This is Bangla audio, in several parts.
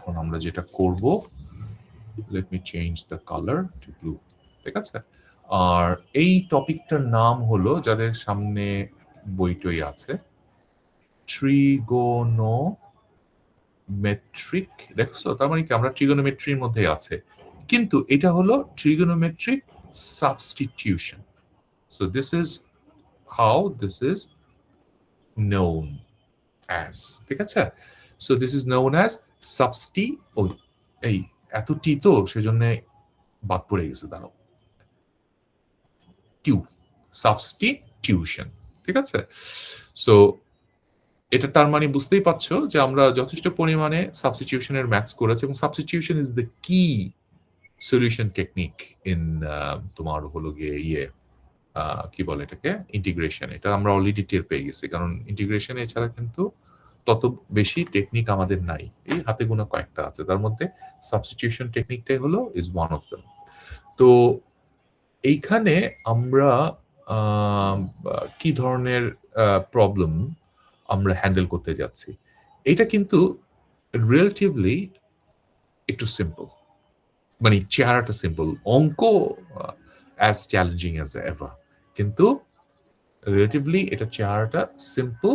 এখন আমরা যেটা করব, let me change the color to blue, ঠিক আছে? আর এই টপিকটার নাম হলো, যাদের সামনে বইটই আছে, ট্রিগোনোমেট্রিক। দেখছো, তার মানে কি আমরা ট্রিগোনোমেট্রির মধ্যে আছে, কিন্তু এটা হলো trigonometric substitution. So this is how this is known as, ঠিক আছে? So this is known as এই এত টি তো সেজন্য বাদ পড়ে গেছে, দাঁড়াও, সাবস্টিটিউশন, ঠিক আছে? সো এটা তার মানে বুঝতেই পারছো যে আমরা যথেষ্ট পরিমাণে সাবস্টিটিউশনের ম্যাথস করেছি, এবং সাবস্টিটিউশন ইজ দ্য কি সলিউশন টেকনিক ইন তোমার হলো গিয়ে কি বলে এটাকে, ইন্টিগ্রেশন। এটা আমরা অলরেডি টের পেয়ে গেছি, কারণ ইন্টিগ্রেশন এছাড়া কিন্তু তত বেশি টেকনিক আমাদের নাই, এই হাতে গোনা কয়েকটা আছে, তার মধ্যে সাবস্টিটিউশন টেকনিকটাই হলো ইজ ওয়ান অফ দেম। তো এইখানে আমরা কি ধরনের প্রবলেম আমরা হ্যান্ডেল করতে যাচ্ছি, এটা কিন্তু রিলেটিভলি একটু সিম্পল, মানে চেহারাটা সিম্পল, অঙ্ক অ্যাজ চ্যালেঞ্জিং অ্যাজ এভার, কিন্তু রিলেটিভলি এটা চেহারাটা সিম্পল।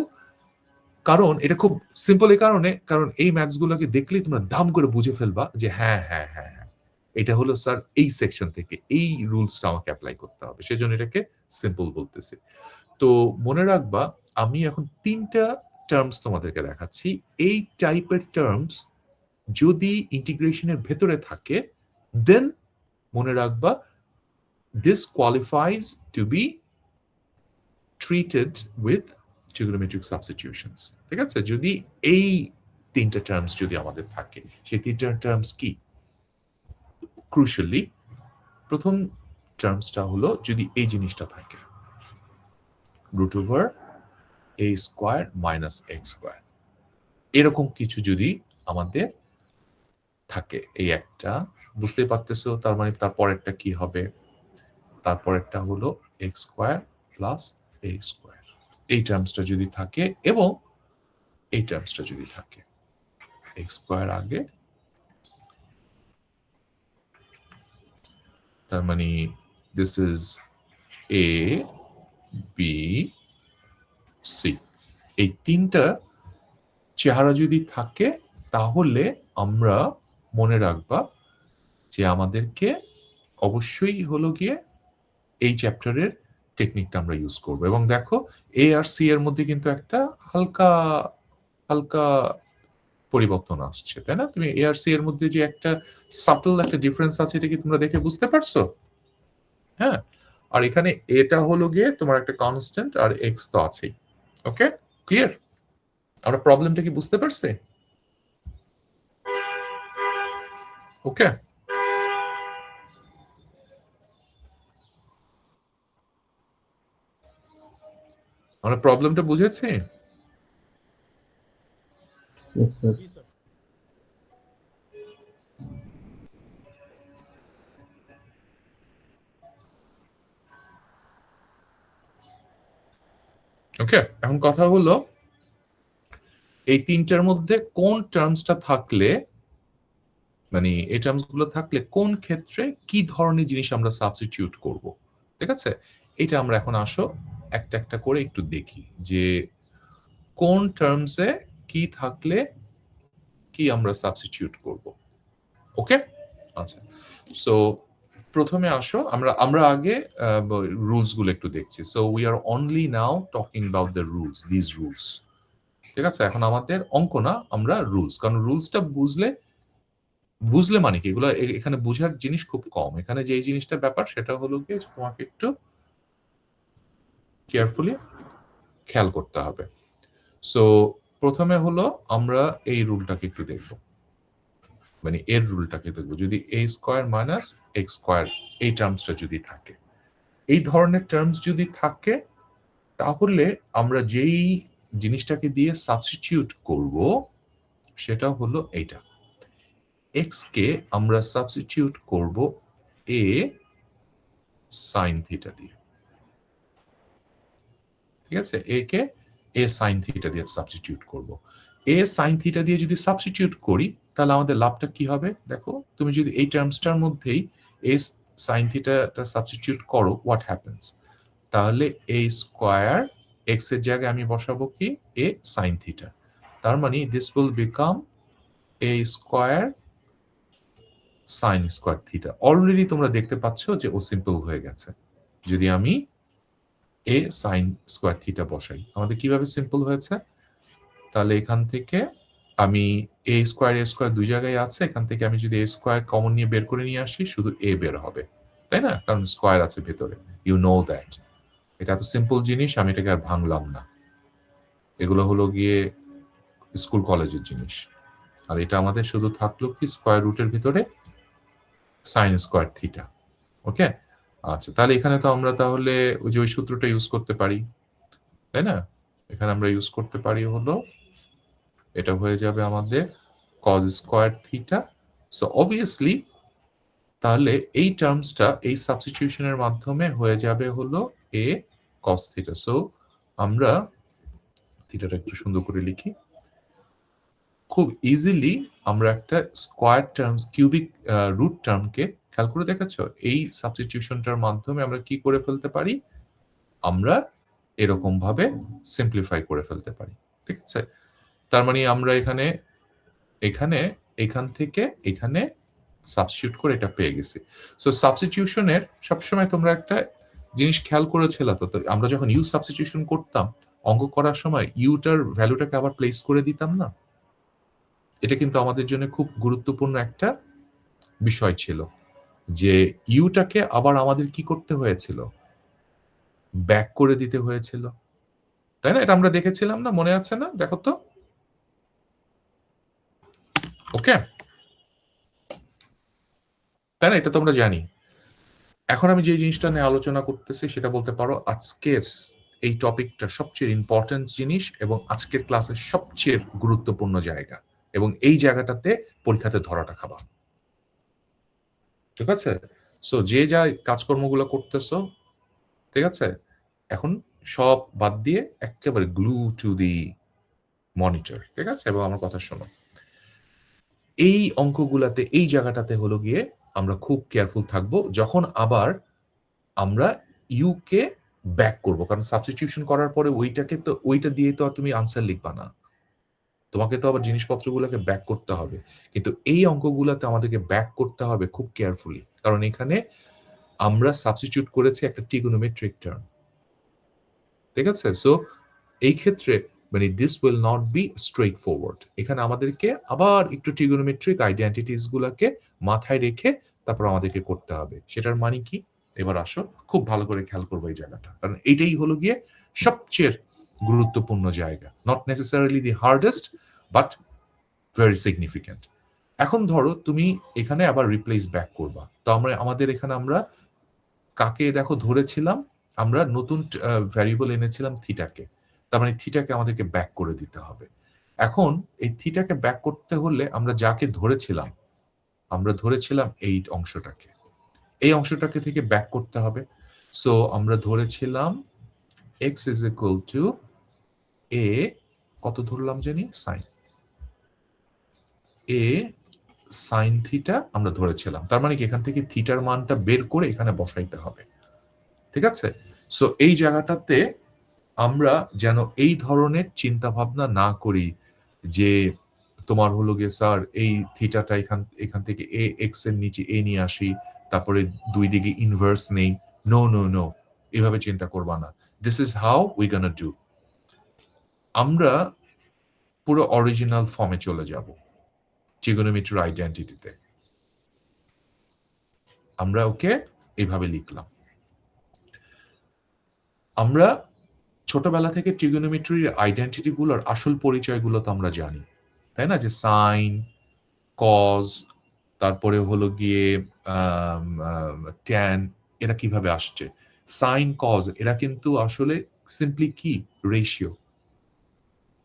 কারণ এটা খুব সিম্পল এই কারণে, কারণ এই ম্যাথস গুলোকে দেখলেই তোমরা দাম করে বুঝে ফেলবা যে হ্যাঁ হ্যাঁ হ্যাঁ হ্যাঁ, এটা হলো স্যার এই সেকশন থেকে এই রুলসটা আমাকে অ্যাপ্লাই করতে হবে, সেজন্য এটাকে সিম্পল বলতেছি। তো মনে রাখবা, আমি এখন 3টা টার্মস তোমাদেরকে দেখাচ্ছি। এই টাইপের টার্মস যদি ইন্টিগ্রেশনের ভেতরে থাকে, দেন মনে রাখবা this qualifies to be treated with trigonometric substitutions, ঠিক আছে? যদি এই 3টা টার্মস যদি আমাদের থাকে, সেই 3টা টার্মস কি? ক্রুশালি প্রথম টার্মসটা হলো যদি এই জিনিসটা থাকে, √a² - x², এরকম কিছু যদি আমাদের থাকে, এই একটা বুঝতে পারতেছো, তার মানে তারপরেরটা কি হবে? তারপরেরটা হলো x² + a², এই টার্মসটা যদি থাকে এবং এই টার্মসটা যদি থাকে, x² আগে, তার মানে this is a b c, এই 3টা চেহারা যদি থাকে, তাহলে আমরা মনে রাখবা যে আমাদেরকে অবশ্যই হলো গিয়ে এই চ্যাপ্টারের টেকনিকটা আমরা ইউজ করব। এবং দেখো এ আর সি এর মধ্যে কিন্তু একটা হালকা হালকা পরিবর্তন আসছে, তাই না? তুমি এ আর সি এর মধ্যে যে একটা সাটল একটা ডিফারেন্স আছে, এটা কি তোমরা দেখে বুঝতে পারছো? হ্যাঁ, আর এখানে এটা হলো গিয়ে তোমার একটা কনস্ট্যান্ট, আর এক্স তো আছেই। ওকে, ক্লিয়ার? আমরা প্রবলেমটা কি বুঝতে পারছি? ওকে, আমরা প্রবলেমটা বুঝেছি? ওকে, এখন কথা হলো এই 3টার মধ্যে কোন টার্মসটা থাকলে, মানে এই টার্মস গুলো থাকলে কোন ক্ষেত্রে কি ধরনের জিনিস আমরা সাবস্টিটিউট করব, ঠিক আছে? এটা আমরা এখন আসো একটা একটা করে একটু দেখি যে কোন টার্মসে কি থাকলে কি আমরা সাবস্টিটিউট করব। ওকে, আচ্ছা, সো প্রথমে আসো আমরা আগে রুলস গুলো একটু দেখছি। So we are only now talking about the rules, this rules, ঠিক আছে? এখন আমাদের অঙ্ক না, আমরা রুলস, কারণ রুলসটা বুঝলে মানে কি, এগুলো এখানে বোঝার জিনিস খুব কম। এখানে যে এই জিনিসটা ব্যাপার, সেটা হলো গিয়ে তোমাকে একটু কেয়ারফুলি খেয়াল করতে হবে। সো প্রথমে হলো আমরা এই রুলটাকে একটু দেখব, মানে এর রুলটাকে দেখব। যদি a² - x² এই টার্মসটা যদি থাকে, এই ধরনের টার্মস যদি থাকে, তাহলে আমরা যেই জিনিসটাকে দিয়ে সাবস্টিটিউট করব সেটা হলো এইটা। x কে আমরা সাবস্টিটিউট করব a sin থিটা দিয়ে, ঠিক আছে? a K a sin theta দিয়ে সাবস্টিটিউট করব। a sin থিটা দিয়ে যদি সাবস্টিটিউট করি, তাহলে আমাদের লাভটা কি হবে দেখো, তুমি যদি এই টার্মসটার মধ্যেই a sin থিটাটা সাবস্টিটিউট করো, হোয়াট হ্যাপেন্স, তাহলে a স্কয়ার x এর জায়গায় আমি বসাবো কি a sin থিটা, তার মানে this will become a square sin square theta. Already তোমরা দেখতে পাচ্ছ যে ও সিম্পল হয়ে গেছে। যদি আমি a sin স্কয়ার থিটা বসাই, আমাদের কিভাবে সিম্পল হয়েছে, তাহলে এখান থেকে আমি a স্কয়ার দুই জায়গায় আছে, এখান থেকে আমি যদি a স্কয়ার কমন নিয়ে বের করে নিয়ে আসি, শুধু a বের হবে, তাই না, কারণ স্কয়ার আছে ভেতরে, ইউ নো দ্যাট। এটা তো সিম্পল জিনিস, আমি এটাকে আর ভাঙলাম না, এগুলো হলো গিয়ে স্কুল কলেজের জিনিস। আর এটা আমাদের শুধু থাকলো কি স্কয়ার রুটের ভিতরে সাইন স্কয়ার থিটা। ওকে, আচ্ছা, তাহলে এখানে তো আমরা তাহলে ওই যে ওই সূত্রটা ইউজ করতে পারি, তাই না, এখানে আমরা ইউজ করতে পারি হলো, এটা হয়ে যাবে আমাদের cos square theta. So obviously তাহলে এই টার্মসটা এই সাবস্টিটিউশনের মাধ্যমে হয়ে যাবে হলো a cos থিটা। সো আমরা থিটাটা একটু সুন্দর করে লিখি, খুব ইজিলি আমরা একটা স্কয়ার টার্ম কিউবিক রুট টার্মকে খেয়াল করে দেখাচ্ছো, এই সাবস্টিটিউশনটার মাধ্যমে আমরা কি করে ফেলতে পারি, আমরা এরকম ভাবে সিম্পলিফাই করে ফেলতে পারি। ঠিক আছে, তার মানে আমরা এখানে এখানে এখান থেকে এখানে সাবস্টিটিউট করে এটা পেয়ে গেছি। সো সাবস্টিটিউশনের সবসময় তোমরা একটা জিনিস খেয়াল করেছিলে তো, আমরা যখন ইউ সাবস্টিটিউশন করতাম অঙ্ক করার সময় ইউটার ভ্যালুটাকে আবার প্লেস করে দিতাম না, এটা কিন্তু আমাদের জন্য খুব গুরুত্বপূর্ণ একটা বিষয় ছিল, যে ইউটাকে আবার আমাদের কি করতে হয়েছিল, ব্যাক করে দিতে হয়েছিল, তাই না, এটা আমরা দেখেছিলাম না, মনে আছে না, দেখো তো। ওকে, তাই না, এটা তো আমরা জানি। এখন আমি যে জিনিসটা নিয়ে আলোচনা করতেছি সেটা বলতে পারো আজকের এই টপিকটা সবচেয়ে ইম্পর্টেন্ট জিনিস এবং আজকের ক্লাসের সবচেয়ে গুরুত্বপূর্ণ জায়গা, এবং এই জায়গাটাতে পরীক্ষাতে ধরাটা খাবা, ঠিক আছে। সো যে যা কাজকর্মগুলো করতেছো, ঠিক আছে, এখন সব বাদ দিয়ে একেবারে গ্লু টু দি মনিটর, ঠিক আছে, এবং আমার কথা শোনো, এই অঙ্কগুলাতে এই জায়গাটাতে হলো গিয়ে আমরা খুব কেয়ারফুল থাকবো, যখন আবার আমরা ইউকে ব্যাক করব, কারণ সাবস্টিটিউশন করার পরে ওইটাকে তো ওইটা দিয়ে তো আর তুমি আনসার লিখবা না, তোমাকে তো আবার জিনিসপত্রগুলোকে ব্যাক করতে হবে, কিন্তু এই অঙ্কগুলোতে আমাদেরকে ব্যাক করতে হবে খুব কেয়ারফুলি, কারণ এখানে আমরা সাবস্টিটিউট করেছি একটা ট্রিগোনোমেট্রিক টার্ম, ঠিক আছে। সো এই ক্ষেত্রে মানে this will not be straightforward, এখানে আমাদেরকে আবার একটু ট্রিগোনোমেট্রিক আইডেন্টিটিস গুলাকে মাথায় রেখে তারপর আমাদেরকে করতে হবে। সেটার মানে কি, এবার আসো খুব ভালো করে খেয়াল করবো এই জায়গাটা, কারণ এটাই হলো গিয়ে সবচেয়ে গুরুত্বপূর্ণ জায়গা, not necessarily the hardest but very significant. এখন ধরো তুমি এখানে আবার রিপ্লেস ব্যাক করবা, তো আমরা আমাদের এখানে আমরা কাকে দেখো ধরেছিলাম, আমরা নতুন ভ্যারিয়েবল এনেছিলাম থিটাকে, তার মানে থিটাকে আমাদেরকে ব্যাক করে দিতে হবে। এখন এই থিটাকে ব্যাক করতে হলে আমরা যাকে ধরেছিলাম, আমরা ধরেছিলাম এই অংশটাকে, এই অংশটাকে থেকে ব্যাক করতে হবে। সো আমরা ধরেছিলাম x is equal two a, কত ধরলাম জানি, সাইন a সাইন থিটা আমরা ধরেছিলাম, তার মানে কি এখান থেকে থিটার মানটা বের করে এখানে বসাইতে হবে, ঠিক আছে। সো এই জায়গাটাতে আমরা যেন এই ধরনের চিন্তা ভাবনা না করি যে তোমার হলো গিয়ে স্যার এই থিটাটা এখান এখান থেকে এ এক্স এর নিচে এ নিয়ে আসি, তারপরে দুই দিকে ইনভার্স নেই, নো নো নো, এভাবে চিন্তা করবা না। This is how we gonna do, আমরা পুরো অরিজিনাল ফর্মে চলে যাব, ট্রিগোনোমেট্রি আইডেন্টিটিতে আমরা ওকে এইভাবে লিখলাম। আমরা ছোটবেলা থেকে ট্রিগোনোমেট্রির আইডেন্টিটি গুলোর আসল পরিচয়গুলো তো আমরা জানি, তাই না, যে সাইন, কজ, তারপরে হলো গিয়ে ট্যান, এরা কিভাবে আসছে, সাইন কজ এরা কিন্তু আসলে সিম্পলি কি রেশিও,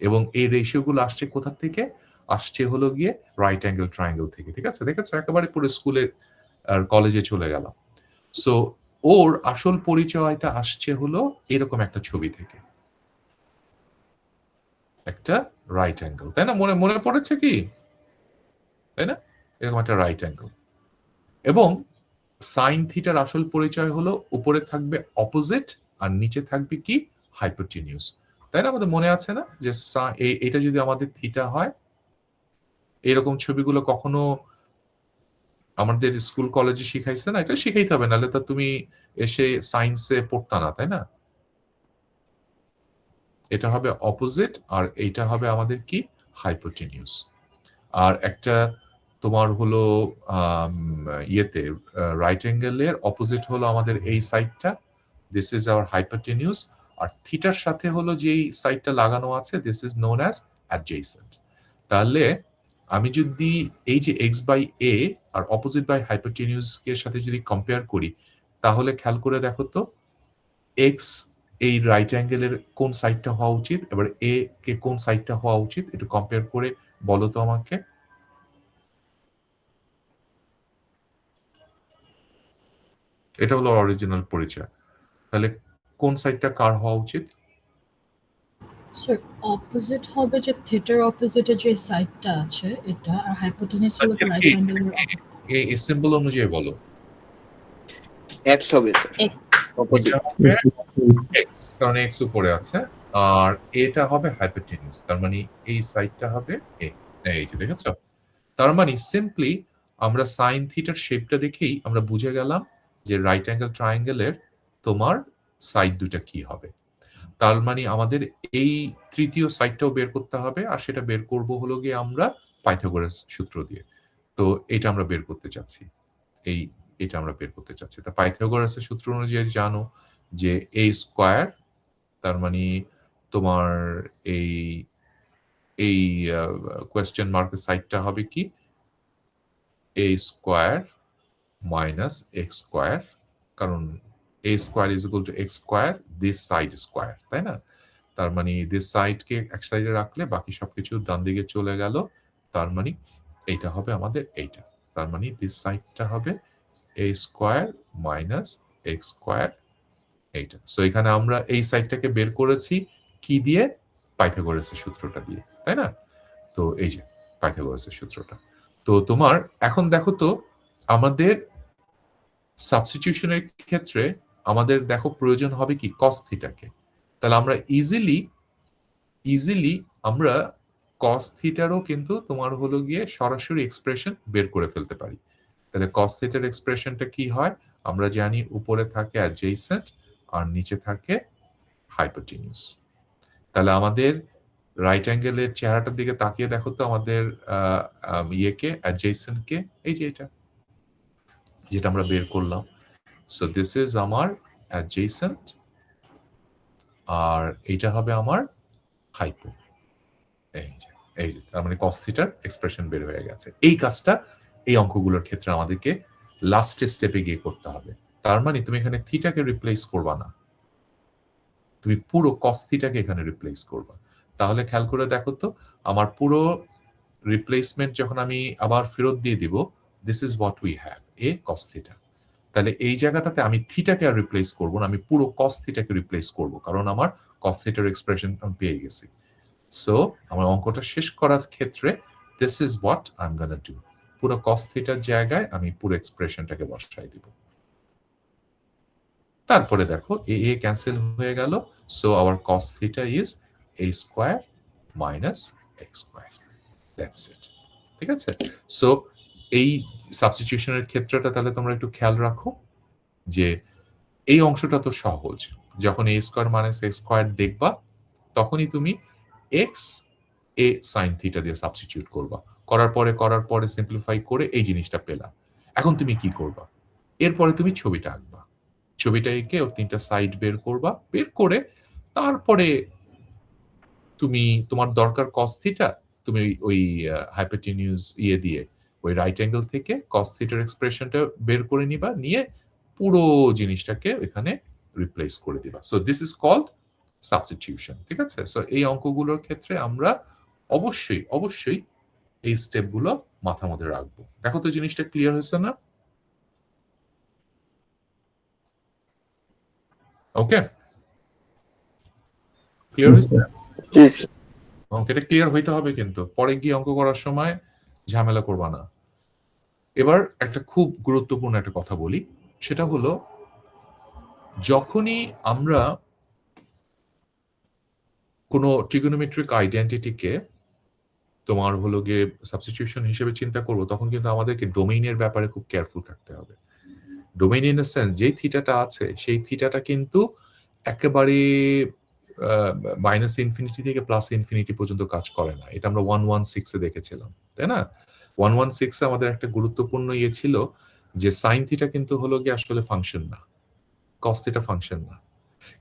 এবং এই রেশিও গুলো আসছে কোথা থেকে, আসছে হলো গিয়ে রাইট অ্যাঙ্গেল ট্রায়াঙ্গেল থেকে, ঠিক আছে, দেখেছো একেবারে পুরো স্কুলে আর কলেজে চলে গেলাম। সো ওর আসল পরিচয়টা আসছে হলো এরকম একটা ছবি থেকে, একটা রাইট অ্যাঙ্গেল, তাই না, মনে মনে পড়েছে কি, তাই না? এরকম একটা রাইট অ্যাঙ্গেল। এবং সাইন থিটার আসল পরিচয় হলো উপরে থাকবে অপোজিট আর নিচে থাকবে কি হাইপোটেনিউস। তাই না? আমাদের মনে আছে না যে এটা যদি আমাদের থিটা হয়, এরকম ছবিগুলো কখনো আমাদের স্কুল কলেজে শিখাইছে না? এটা শিখাইতে হবে, নাহলে তো তুমি এসে সায়েন্সে পড়তা না, তাই না? এটা হবে অপোজিট আর এইটা হবে আমাদের কি হাইপোটেনিউস। আর একটা তোমার হলো ইয়েতে রাইট অ্যাঙ্গেলের অপোজিট হলো আমাদের এই সাইডটা, দিস ইজ আওয়ার হাইপোটেনিউস। আর থিটার সাথে হলো যেই সাইডটা লাগানো আছে, this is known as adjacent. তাহলে আমি যদি এই যে এক্স বাই এ আর অপোজিট বাই হাইপোটেনিউসকে সাথে যদি কম্পেয়ার করি, তাহলে খেয়াল করে দেখো তো এক্স এই রাইট অ্যাঙ্গেলের কোন সাইডটা হওয়া উচিত, এবার এ কে কোন সাইডটা হওয়া উচিত, একটু কম্পেয়ার করে বলো তো আমাকে। এটা হলো অরিজিনাল পরিচয়। তাহলে কোন সাইডটা কার হওয়া উচিত? স্যার অপোজিট হবে যে থিটার অপোজিটে যে সাইডটা আছে এটা, আর হাইপোটেনিউস হলো রাইট অ্যাঙ্গেলের এই সিম্বল অনুযায়ী বলো। এক্স হবে স্যার, অপোজিট। এটা হবে এক্স, কারণ এক্স উপরে আছে, আর এটা হবে হাইপোটেনিউস, তার মানে এই সাইডটা হবে এ। এই যে দেখেছো? তার মানে সিম্পলি আমরা সাইন থিটার শেপটা দেখেই আমরা বুঝে গেলাম যে রাইট অ্যাঙ্গেল ট্রায়াঙ্গেলের তোমার সাইড দুটা কি হবে। তার মানে আমাদের এই তৃতীয় সাইডটাও বের করতে হবে, আর সেটা বের করব হলো গিয়ে আমরা পাইথাগোরাস সূত্র দিয়ে। তো এটা আমরা বের করতে চাচ্ছি, এটা আমরা বের করতে চাচ্ছি। তা পাইথাগোরাসের সূত্র অনুযায়ী জানো যে এ স্কোয়ার, তার মানে তোমার এই এই কোয়েশ্চেন মার্কের সাইডটা হবে কি a square minus x square, কারণ a square is equal to x square, this side square, তাই না? তার মানে দিস সাইডকে এক সাইডে রাখলে বাকি সবকিছু ডান দিকে চলে গেল, তার মানে এইটা হবে আমাদের এইটা। তার মানে দিস সাইডটা হবে এ স্কোয়ার মাইনাস এক্স স্কোয়ার, এইটা। সো এখানে আমরা এই সাইডটাকে বের করেছি কি দিয়ে? পাইথাগোরাসের সূত্রটা দিয়ে, তাই না? তো এই যে পাইথাগোরাসের সূত্রটা। তো তোমার এখন দেখো তো আমাদের সাবস্টিটিউশনের ক্ষেত্রে আমাদের দেখো প্রয়োজন হবে কি কস থিটাকে। তাহলে আমরা ইজিলি আমরা কস থিটারও কিন্তু তোমার হলো গিয়ে সরাসরি এক্সপ্রেশন বের করে ফেলতে পারি। তাহলে কস থিটার এক্সপ্রেশনটা কি হয়? আমরা জানি উপরে থাকে অ্যাডজেসেন্ট আর নিচে থাকে হাইপোটেনিউস। তাহলে আমাদের রাইট অ্যাঙ্গেলের চেহারাটার দিকে তাকিয়ে দেখো তো আমাদের ইয়েকে অ্যাডজেসেন্টকে, এই যে এটা যেটা আমরা বের করলাম। সো দিস ইজ আমার অ্যাডজেসেন্ট আর এইটা হবে আমার হাইপো। এই যে তার মানে কস থিটার এক্সপ্রেশন বের হয়ে গেছে। এই কাজটা এই অঙ্কগুলোর ক্ষেত্রে আমাদেরকে লাস্ট স্টেপে গিয়ে করতে হবে। তার মানে তুমি এখানে থিটাকে রিপ্লেস করবা না, তুমি পুরো কস থিটাকে এখানে রিপ্লেস করবা। তাহলে খেয়াল করে দেখো তো আমার পুরো রিপ্লেসমেন্ট যখন আমি আবার ফেরত দিয়ে দিব, this is what we have, A cos theta. তাহলে এই জায়গাটাতে আমি থিটাকে আর রিপ্লেস করবো না, আমি পুরো কস থিটাকে রিপ্লেস করবো, কারণ আমার কস থিটার এক্সপ্রেশন আমি পেয়ে গেছি। সো আমার অঙ্কটা শেষ করার ক্ষেত্রে this is what I am gonna do, পুরো কস থিটার জায়গায় আমি পুরো এক্সপ্রেশনটাকে বসাই দিব। তারপরে দেখো এ ক্যান্সেল হয়ে গেল, so our cos theta is a square minus x square, that's it. ঠিক আছে? সো এই সাবস্টিটিউশনের ক্ষেত্রটা তাহলে তোমরা একটু খেয়াল রাখো যে এই অংশটা তো সহজ, যখন এ স্কোয়ার মাইনাস এক্স স্কোয়ার দেখবা তখনই তুমি এক্স এ সাইন থিটা দিয়ে সাবস্টিটিউট করবা, করার পরে সিম্পলিফাই করে এই জিনিসটা পেলা। এখন তুমি কি করবা? এরপরে তুমি ছবিটা আঁকবা, ছবিটা এঁকে ওর তিনটা সাইড বের করবা, বের করে তারপরে তুমি তোমার দরকার কস থিটা, তুমি ওই হাইপোটেনিউস দিয়ে ওই রাইট অ্যাঙ্গেল থেকে কস থিটার এক্সপ্রেশনটা বের করে নিবা, নিয়ে পুরো জিনিসটাকে এখানে রিপ্লেস করে দিবা। So this is called substitution. ঠিক আছে? সো এই অঙ্কগুলোর ক্ষেত্রে আমরা অবশ্যই এই স্টেপগুলো মাথার মধ্যে রাখবো। দেখো তো জিনিসটা ক্লিয়ার হয়েছে না? ওকে, ক্লিয়ার হয়েছে? অঙ্কটা ক্লিয়ার হইতে হবে, কিন্তু পরে গিয়ে অঙ্ক করার সময় ঝামেলা করবা না। এবার একটা খুব গুরুত্বপূর্ণ একটা কথা বলি, সেটা হলো যখনই আমরা কোনো ট্রিগোনোমেট্রিক আইডেন্টিটিকে তোমার হলো গিয়ে সাবস্টিটিউশন হিসেবে চিন্তা করব, তখন কিন্তু আমাদেরকে ডোমেইনের ব্যাপারে খুব কেয়ারফুল থাকতে হবে। ডোমেইন ইন দ্য সেন্স যেই থিটাটা আছে সেই থিটাটা কিন্তু একেবারে মাইনাস ইনফিনিটি থেকে প্লাস ইনফিনিটি পর্যন্ত কাজ করে না। এটা আমরা 116 এ দেখেছিলাম, তাই না? 116 এ আমাদের একটা গুরুত্বপূর্ণ ইয়ে ছিল যে সাইন থিটা কিন্তু হলো গিয়ে আসলে ফাংশন না, কস থিটা ফাংশন না,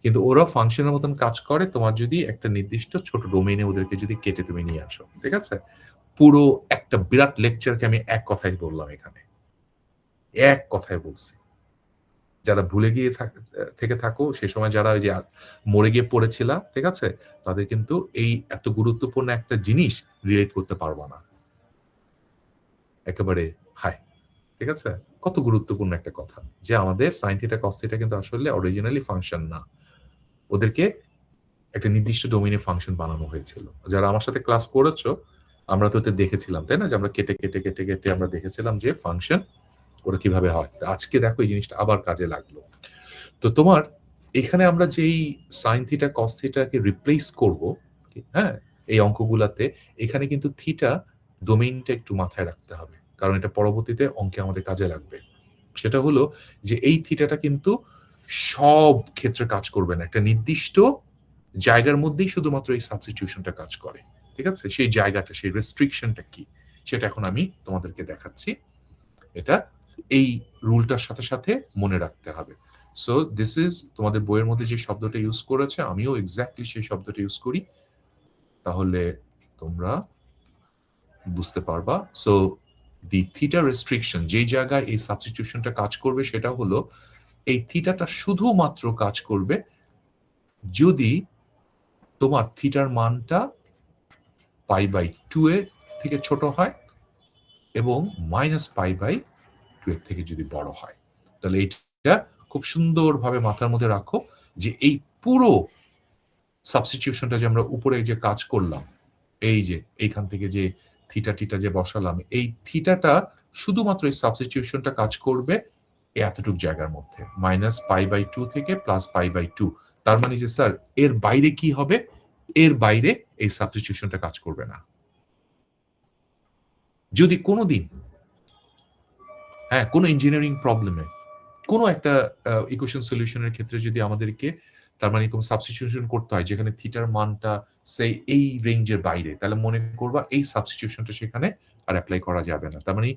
কিন্তু ওরা ফাংশনের মতন কাজ করে তোমার যদি একটা নির্দিষ্ট ছোট ডোমেইনে ওদেরকে যদি কেটে তুমি নিয়ে আসো। ঠিক আছে, পুরো একটা বিরাট লেকচারকে আমি এক কথায় বললাম, এখানে এক কথায় বলছি। যারা ভুলে গিয়ে থেকে থাকো, সে সময় যারা ওই যে মরে গিয়ে পড়েছিলা, ঠিক আছে, তাদের কিন্তু এই এত গুরুত্বপূর্ণ একটা জিনিস রিলেট করতে পারবা না একেবারে। হাই, ঠিক আছে, কত গুরুত্বপূর্ণ একটা কথা যে আমাদের সাইন থিটা কস থিটা কিন্তু আসলে অরিজিনালি ফাংশন না, ওদেরকে একটা নির্দিষ্ট ডোমেইনে ফাংশন বানানো হয়েছিল। যারা আমার সাথে ক্লাস করেছো, আমরা তো এটা দেখেছিলাম, তাই না, যে আমরা কেটে কেটে কেটে কেটে আমরা দেখেছিলাম যে ফাংশন ওরা কিভাবে হয়। আজকে দেখো এই জিনিসটা আবার কাজে লাগলো। তো তোমার এখানে আমরা যেই সাইন থিটা কস থিটাকে রিপ্লেস করব, হ্যাঁ, এই অঙ্কগুলাতে, এখানে কিন্তু থিটা ডোমেইনটা একটু মাথায় রাখতে হবে, কারণ এটা পরবর্তীতে অঙ্কে আমাদের কাজে লাগবে। সেটা হলো যে এই থিটাটা কিন্তু সব ক্ষেত্রে কাজ করবে না, একটা নির্দিষ্ট জায়গার মধ্যেই শুধুমাত্র এই সাবস্টিটিউশনটা কাজ করে। ঠিক আছে, সেই জায়গাটা, সেই রেস্ট্রিকশনটা কি, সেটা এখন আমি তোমাদেরকে দেখাচ্ছি। এটা এই রুলটার সাথে সাথে মনে রাখতে হবে। সো দিস ইজ তোমাদের বইয়ের মধ্যে যে শব্দটা ইউজ করেছে, আমিও এক্স্যাক্টলি সেই শব্দটা ইউজ করি, তাহলে তোমরা বুঝতে পারবা। সো দি থিটা রেস্ট্রিকশন, যেই জায়গায় এই সাবস্টিটিউশনটা কাজ করবে, সেটা হলো এই থিটাটা শুধুমাত্র কাজ করবে যদি তোমার থিটার মানটা π/2 এর থেকে ছোট হয় এবং -π/2 এর থেকে যদি বড় হয়। তাহলে এইটা খুব সুন্দরভাবে মাথার মধ্যে রাখো যে এই পুরো সাবস্টিটিউশনটা যে আমরা উপরে যে কাজ করলাম, এই যে এইখান থেকে যে থিটা টিটা যে বসালাম, এই থিটাটা শুধুমাত্র এই সাবস্টিটিউশনটা কাজ করবে এতটুক জায়গার মধ্যে, -π/2 থেকে +π/2। তার মানে যে স্যার এর বাইরে কি হবে, এর বাইরে এই সাবস্টিটিউশনটা কাজ করবে না। যদি কোনোদিন কোনো ইঞ্জিনিয়ারিং প্রবলেমে কোনো একটা ইকুয়েশন সলিউশনের ক্ষেত্রে যদি আমাদেরকে তার মানে কোনো সাবস্টিটিউশন করতে হয় যেখানে থিটার মানটা সেই এই রেঞ্জের বাইরে, তাহলে মনে করবা এই সাবস্টিটিউশনটা সেখানে আর অ্যাপ্লাই করা যাবে না। তার মানে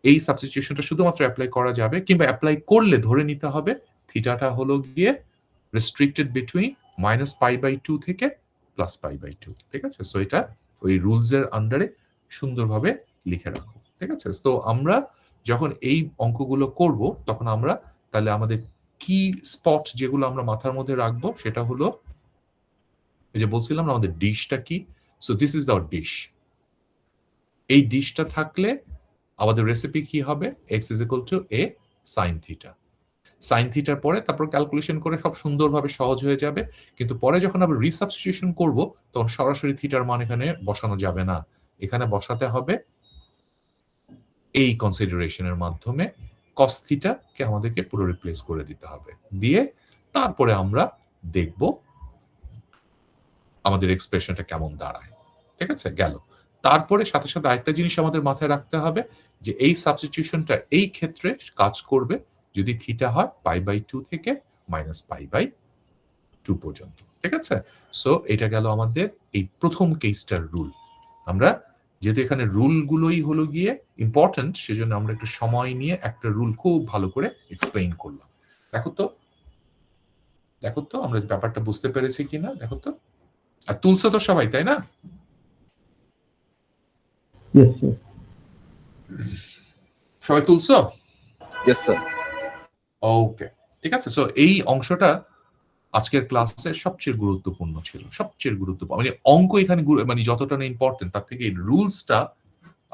এই সাবস্টিটিউশনটা শুধুমাত্র অ্যাপ্লাই করা যাবে, কিংবা অ্যাপ্লাই করলে ধরে নিতে হবে থিটাটা হলো গিয়ে রেস্ট্রিক্টেড বিটুইন -π/2 থেকে +π/2। ঠিক আছে, সো এটা ওই রুলস এর আন্ডারে সুন্দরভাবে লিখে রাখো। ঠিক আছে, তো আমরা যখন এই অঙ্কগুলো করব, তখন আমরা তাহলে আমাদের কি স্পট যেগুলো আমরা মাথার মধ্যে রাখবো, সেটা হলো এই যে বলছিলাম না আমাদের ডিশটা কি। So this is hour dish. এই ডিশটা থাকলে আমাদের রেসিপি কি হবে, x = a sin theta. Sine থিটার পরে তারপর ক্যালকুলেশন করে সব সুন্দরভাবে সহজ হয়ে যাবে। কিন্তু পরে যখন আমরা রিসাবস্টিটিউশন করব, তখন সরাসরি থিটার মান এখানে বসানো যাবে না, এখানে বসাতে হবে এই কনসিডারেশনের মাধ্যমে কস থিটাকে আমাদেরকে পুরো রিপ্লেস করে দিতে হবে, দিয়ে তারপরে আমরা দেখব আমাদের এক্সপ্রেশনটা কেমন দাঁড়ায়। ঠিক আছে, গেল। তারপরে সাথে সাথে আরেকটা জিনিস আমাদের মাথায় রাখতে হবে যে এই সাবস্টিটিউশনটা এই ক্ষেত্রে কাজ করবে যদি থিটা হয় π/2 থেকে -π/2 পর্যন্ত। ঠিক আছে, সো এটা গেল আমাদের এই প্রথম কেসটার রুল। আমরা যেহেতু এখানে রুলগুলোই হলো গিয়ে ইম্পর্টেন্ট, সেজন্য আমরা একটু সময় নিয়ে একটা রুল খুব ভালো করে এক্সপ্লেইন করলাম। দেখো তো আমরা ব্যাপারটা বুঝতে পেরেছি কিনা, দেখো তো। আর তুলছো তো সবাই, তাই না? সবাই তুলছো? Yes sir. ওকে, ঠিক আছে। সো এই অংশটা আজকের ক্লাসের সবচেয়ে গুরুত্বপূর্ণ ছিল, সবচেয়ে গুরুত্বপূর্ণ। মানে অঙ্ক এখানে মানে যতটা না ইম্পর্টেন্ট, তার থেকে এই রুলসটা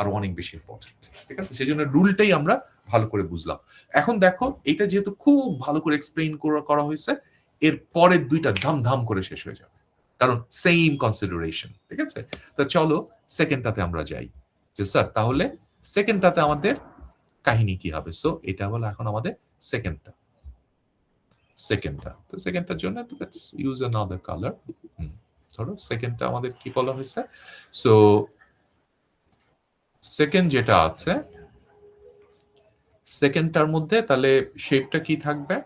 আরো অনেক বেশি ইম্পর্টেন্ট। ঠিক আছে, সেজন্য রুলটাই আমরা ভালো করে বুঝলাম। এখন দেখো, এটা যেহেতু খুব ভালো করে এক্সপ্লেইন করা হয়েছে, এর পরের দুইটা ধাম করে শেষ হয়ে যাবে, কারণ সেম কনসিডারেশন। ঠিক আছে, তো চলো সেকেন্ডটাতে আমরা যাই। যে স্যার তাহলে সেকেন্ডটাতে আমাদের কাহিনী কি হবে? সো এটা হলো এখন আমাদের সেকেন্ডটা। তো সেকেন্ডটার জন্য লেটস ইউজ অ্যানাদার কালার। ধরো সেকেন্ডটা আমাদের কি বলা হয়েছে? সো সেকেন্ড যেটা আছে, সেকেন্ডটার মধ্যে তাহলে শেপটা কি থাকবে?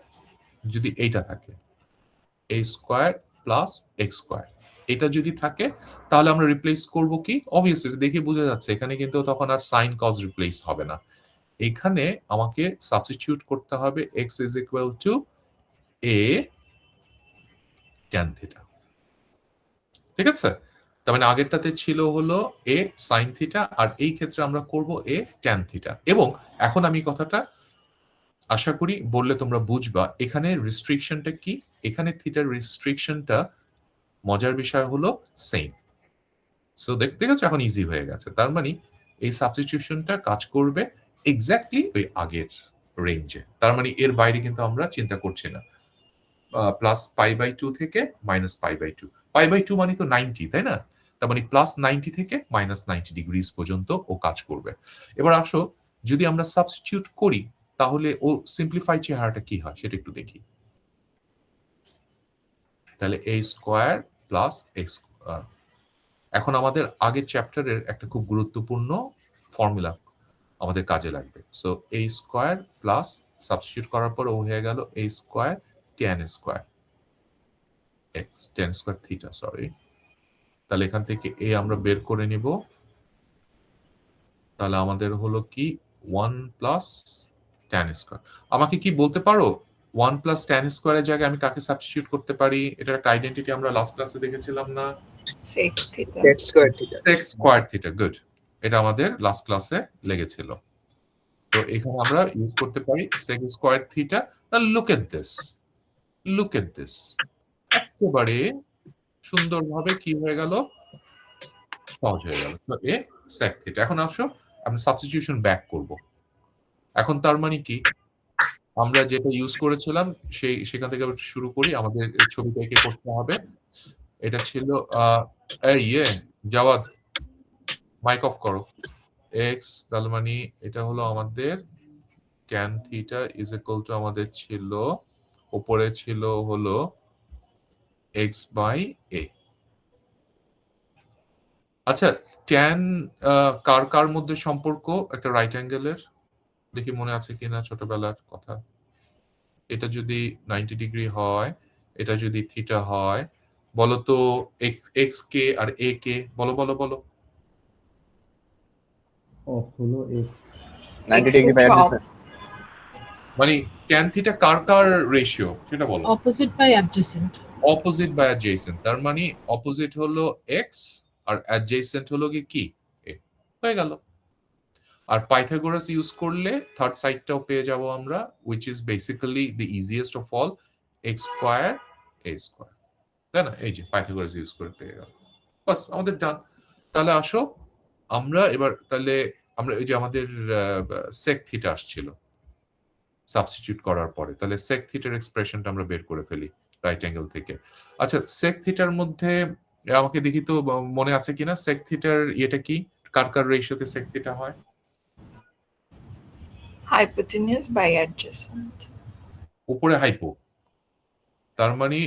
যদি এইটা থাকে a square plus x square, এটা যদি থাকে তাহলে আমরা রিপ্লেস করব কি? অবভিয়াসলি দেখে বোঝা যাচ্ছে এখানে কিন্তু তখন আর সাইন কজ রিপ্লেস হবে না। এখানে আমাকে সাবস্টিটিউট করতে হবে x is equal two a tan theta. ঠিক আছে? তার মানে আগেরটাতে ছিল হলো a sin থিটা, আর এই ক্ষেত্রে আমরা করব a tan থিটা। এবং এখন আমি কথাটা আশা করি বললে তোমরা বুঝবা এখানে রেস্ট্রিকশনটা কি। এখানে থিটার রেস্ট্রিকশনটা মজার বিষয় হলো সেম। সো দেখতে গেছো এখন ইজি হয়ে গেছে। তার মানে এই সাবস্টিটিউশনটা কাজ করবে এক্স্যাক্টলি ওই আগের রেঞ্জে। তার মানে এর বাইরে কিন্তু আমরা চিন্তা করছি না। প্লাস π/2 থেকে মাইনাস π/2, π/2 মানে তো 90, তাই না? তার মানে প্লাস 90 থেকে মাইনাস 90 ডিগ্রিজ পর্যন্ত ও কাজ করবে। এবার আসো যদি আমরা সাবস্টিটিউট করি তাহলে ও সিম্পলিফাই চেহারাটা কি হয় সেটা একটু দেখি। তাহলে a স্কয়ার প্লাস x, এখন আমাদের আগের চ্যাপ্টারের একটা খুব গুরুত্বপূর্ণ ফর্মুলা আমাদের কাজে লাগবে। So a square plus substitute করার পর ও হয়ে গেল a square tan square x, tan square theta, sorry. তাহলে এখান থেকে a আমরা বের করে নিব। তাহলে আমাদের হলো কি 1 প্লাস tan স্কয়ার। আমাকে কি বলতে পারো 1 প্লাস tan স্কয়ারের জায়গায় আমি কাকে সাবস্টিটিউট করতে পারি? এটার একটা আইডেন্টিটি আমরা লাস্ট ক্লাসে দেখেছিলাম না? sec theta. sec square theta. sec square theta, good. এটা আমাদের লাস্ট ক্লাসে লেগেছিল। তো এখানে আমরা ইউজ করতে পারি sec square theta. Look at this, একেবারে সুন্দরভাবে কি হয়ে গেল? সহজ হয়ে গেল। তো এ sec থিটা। এখন আসো আমরা সাবস্টিটিউশন ব্যাক করব। এখন তার মানে কি আমরা যেটা ইউজ করেছিলাম সেখান থেকে আবার শুরু করি। আমাদের ছবিটা এঁকে করতে হবে। এটা ছিল জাওয়াদ মাইক অফ করো। x, তাহলে মানে এটা হলো আমাদের tan theta is equal two আমাদের ছিল উপরে ছিল হলো x বাই a। আচ্ছা, tan কার কার মধ্যে সম্পর্ক একটা রাইট অ্যাঙ্গেলের? দেখি মনে আছে কিনা ছোটবেলার কথা। এটা যদি 90 ডিগ্রি হয়, এটা যদি থিটা হয়, বলো তো x কে আর a কে? বলো বলো বলো। হলো x 90 degree by adjacent. মানে tan থিটা কার কার রেশিও সেটা বলো। Opposite by adjacent. Opposite by adjacent, তার মানে অপোজিট হলো x আর অ্যাডজেসেন্ট হলো কি a। হয়ে গেল। আর পাইথাগোরাস ইউজ করলে থার্ড সাইডটাও পেয়ে যাব আমরা, which is basically the easiest of all, x square a square, তাই না? এই যে পাইথাগোরাস ইউজ করে পেয়ে গেল। বাস আমাদের ডান। তাহলে আসো আমরা এবার তাহলে আমরা এই যে আমাদের sec থিটা আসছিল সাবস্টিটিউট করার পরে, তাহলে sec থিটার এক্সপ্রেশনটা আমরা বের করে ফেলি রাইট অ্যাঙ্গেল থেকে। আচ্ছা, sec থিটার মধ্যে আমাকে দেখি তো মনে আছে কিনা sec থিটার এটা কি? কার কার রেশিওতে sec থিটা হয়? Hypotenuse by adjacent. উপরে হাইপো, তার মানে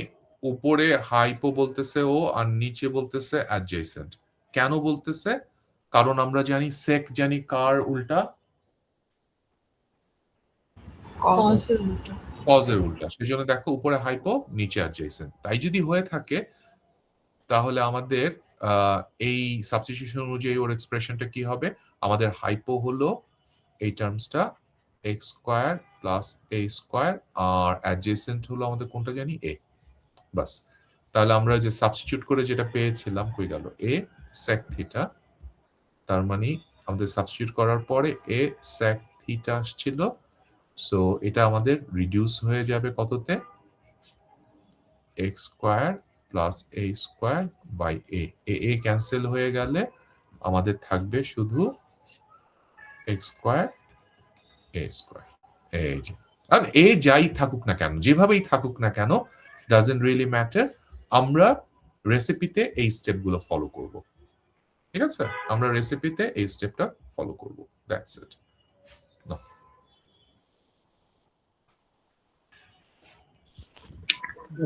উপরে হাইপো বলতেছে ও আর নিচে বলতেছে অ্যাডজেসেন্ট। কেন বলতেছে? কারণ আমরা জানি sec জানি কার উল্টা? Cos. কজের উল্টা। সেজন্য দেখো উপরে হাইপো নিচে অ্যাডজেসেন্ট। তাই যদি হয়ে থাকে তাহলে আমাদের এই সাবস্টিটিউশন অনুযায়ী ওর এক্সপ্রেশনটা কি হবে? আমাদের হাইপো হলো এই টার্মসটা x square plus a square, আর অ্যাডজেসেন্ট হলো আমাদের কোনটা জানি a। বাস, তাহলে আমরা যে সাবস্টিটিউট করে যেটা পেয়েছিলাম কই গেল? a sec theta. তার মানে আমাদের সাবস্টিটিউট করার পরে a sec থিটা আসছিল। সো এটা আমাদের রিডিউস হয়ে যাবে কততে? x square plus a square by a। a cancel হয়ে গেলে আমাদের থাকবে শুধু x স্কয়ার a স্কয়ার। এই যে, আর a যাই থাকুক না কেন, যেভাবেই থাকুক না কেন, ডাজন্ট রিয়েলি ম্যাটার। আমরা রেসিপিতে এই স্টেপগুলো ফলো করব। ঠিক আছে? আমরা রেসিপিতে এই স্টেপটা ফলো করব, দ্যাটস ইট।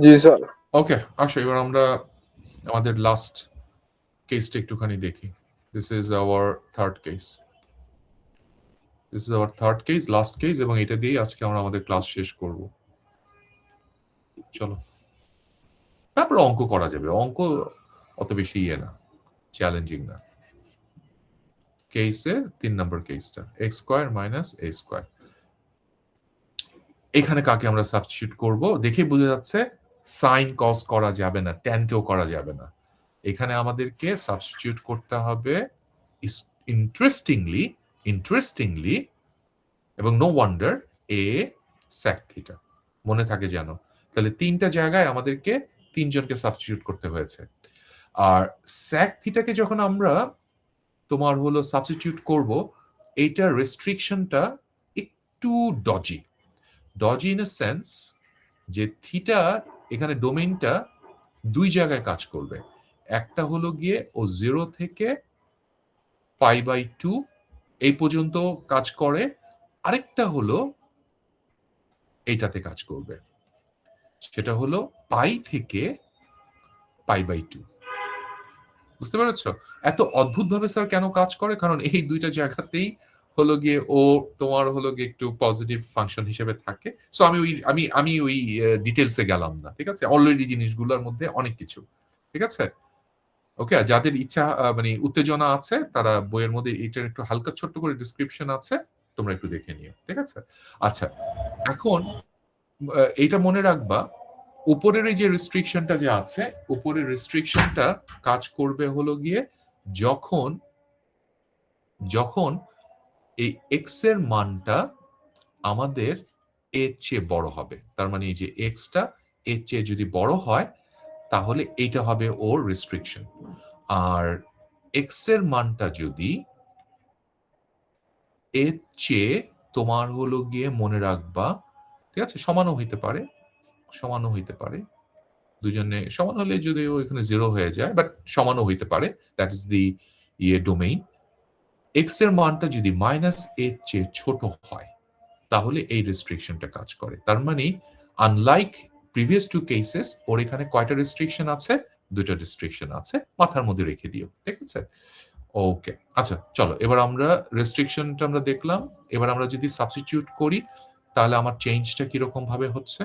G sir. ওকে, আসো এবার আমরা আমাদের লাস্ট কেসটা একটুখানি দেখি। This is hour third case, last case, এবং এটা দিয়ে আজকে আমরা আমাদের ক্লাস শেষ করব। চলো, তারপর অঙ্ক করা যাবে, অঙ্ক অত বেশি না, চ্যালেঞ্জিং না। কেসের 3 নম্বর কেসটা, এক্স স্কোয়ার মাইনাস এ স্কোয়ার। এখানে কাকে আমরা সাবস্টিটিউট করব? দেখে বোঝা যাচ্ছে সাইন কস করা যাবে না, ট্যান কেও করা যাবে না। এখানে আমাদেরকে সাবস্টিটিউট করতে হবে ইন্টারেস্টিংলি এবং নো ওয়ান্ডার এ sec থিটা। মনে থাকে যেন, তাহলে 3টা জায়গায় আমাদেরকে 3 জনকে সাবস্টিটিউট করতে হয়েছে। আর sec থিটাকে যখন আমরা তোমার হলো সাবস্টিটিউট করব, এইটার রেস্ট্রিকশনটা একটু ডজি ইন এ সেন্স যে থিটা এখানে ডোমেইনটা 2 জায়গায় কাজ করবে। একটা হলো গিয়ে ও 0 থেকে π/2 এই পর্যন্ত কাজ করে, আরেকটা হলো এইটাতে কাজ করবে, সেটা হলো পাই থেকে π/2। বুঝতে পেরেছো এত অদ্ভুত ভাবে স্যার কেন কাজ করে? কারণ এই 2টা জায়গাতেই হলো গিয়ে ও তোমার হলো গিয়ে একটু পজিটিভ ফাংশন হিসেবে থাকে। সো আমি ওই ডিটেলসে গেলাম না, ঠিক আছে? অলরেডি জিনিসগুলোর মধ্যে অনেক কিছু, ঠিক আছে? ওকে, যাদের ইচ্ছা মানে উত্তেজনা আছে তারা বইয়ের মধ্যে এটার একটু হালকা ছোট্ট করে ডেসক্রিপশন আছে, তোমরা একটু দেখে নিও, ঠিক আছে? আচ্ছা, এখন এইটা মনে রাখবা, উপরের এই যে রেস্ট্রিকশনটা যে আছে, উপরের রেস্ট্রিকশনটা কাজ করবে হলো গিয়ে যখন এই এক্স এর মানটা আমাদের এর চেয়ে বড় হবে। তার মানে এই যে এক্সটা এর চেয়ে যদি বড় হয় তাহলে এইটা হবে ওর রেস্ট্রিকশন। আর এক্স এর মানটা যদি এর চেয়ে তোমার হলো গিয়ে মনে রাখবা, ঠিক আছে, সমানও হইতে পারে, দুজনে সমান হলে যদিও এখানে 0 হয়ে যায়, বাট সমানও হইতে পারে, that is the domain. X এর মানটা যদি মাইনাস এর চেয়ে ছোট হয় তাহলে এই রেস্ট্রিকশনটা কাজ করে। তার মানে আনলাইক প্রিভিয়াস 2 কেসেস, ওর এখানে কয়টা রেস্ট্রিকশন আছে? 2টা রেস্ট্রিকশন আছে, মাথার মধ্যে রেখে দিও, ঠিক আছে? ওকে, আচ্ছা চলো, এবার আমরা রেস্ট্রিকশনটা আমরা দেখলাম। এবার আমরা যদি সাবস্টিটিউট করি তাহলে আমার চেঞ্জটা কিরকম ভাবে হচ্ছে?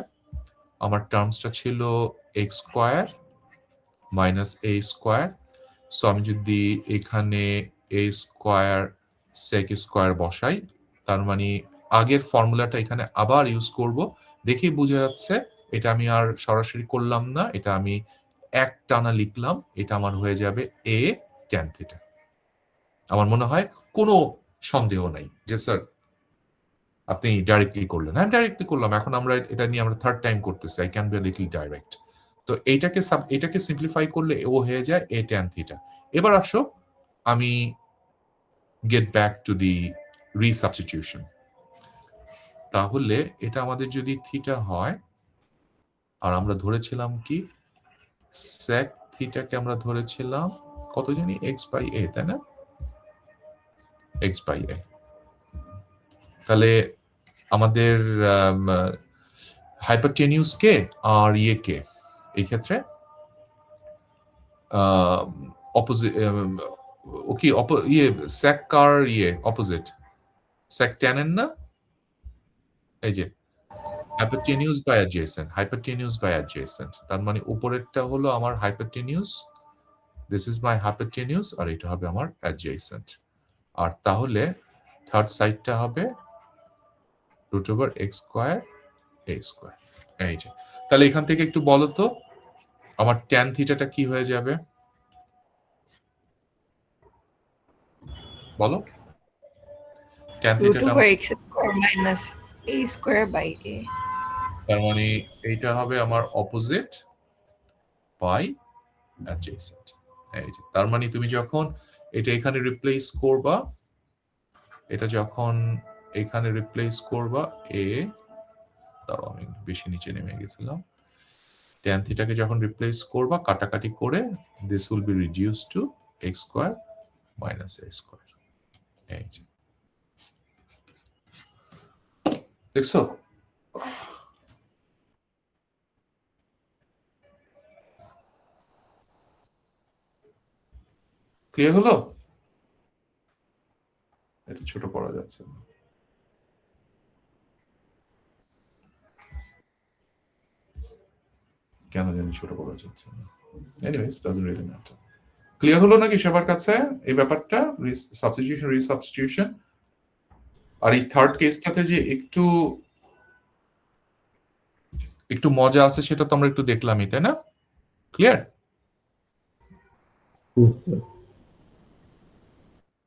আমার টার্মসটা ছিল এক্স স্কোয়ার মাইনাস এ স্কোয়ার। সো আমি যদি এখানে এ স্কোয়ার সেক স্কোয়ার বসাই, তার মানে আগের ফর্মুলাটা এখানে আবার ইউজ করব। দেখেই বোঝা যাচ্ছে এটা আমি আর সরাসরি করলাম না, এটা আমি এক টানা লিখলাম, এটা আমার হয়ে যাবে এ ট্যান থিটা। আমার মনে হয় কোনো সন্দেহ নাই যে স্যার আপনি ডাইরেক্টলি করলেন। হ্যাঁ, ডাইরেক্টলি করলাম। এখন আমরা এটা নিয়ে আমরা থার্ড টাইম করতেছি, I can be a little direct. তো এটাকে সিম্পলিফাই করলে ও হয়ে যায় এ ট্যান থিটা। এবার আসো আমি গেট ব্যাক টু দি রিসাবস্টিটিউশন। তাহলে এটা আমাদের যদি থিটা হয়, আর আমরা ধরেছিলাম কি sec থিটাকে আমরা ধরেছিলাম কত জানি x/a, তাই না? x/a। তাহলে আমাদের হাইপোটেনিউস কে আর কে এই ক্ষেত্রে অপোজিট, ওকে sec কার অপোজিট, sec tan এর না? এই যে hypotenuse by adjacent, তার মানে উপরেরটা হলো আমার hypotenuse, this is my hypotenuse, আর এটা হবে আমার adjacent। আর তাহলে থার্ড সাইডটা হবে √x স্কয়ার a স্কয়ার। এই যে, তাহলে এখান থেকে একটু বলো তো আমার tan থিটাটা কি হয়ে যাবে? বলো, tan থিটাটা x square minus a square by a। তার মানে এইটা হবে আমার অপোজিট বাই অ্যাডজেসেন্ট। এই যে, তার মানে তুমি যখন এটা এখানে রিপ্লেস করবা, এটা যখন এখানে রিপ্লেস করবা এ, তার আমি বেশি নিচে নেমে গেছিলাম, tan থিটাকে যখন রিপ্লেস করবা কাটাকাটি করে, this will be reduced to x square minus a square. এই যে দেখছো, ক্লিয়ার হলো? এটা ছোট করা যাচ্ছে না, কেন জানি ছোট করা যাচ্ছে না। Anyways doesn't really matter. Clear হলো নাকি সবার কাছে এই ব্যাপারটা, সাবস্টিটিউশন রিসাবস্টিটিউশন? আর এই থার্ড কেসটাতে যে একটু একটু মজা আছে সেটা তো আমরা একটু দেখলামই, তাই না? ক্লিয়ার?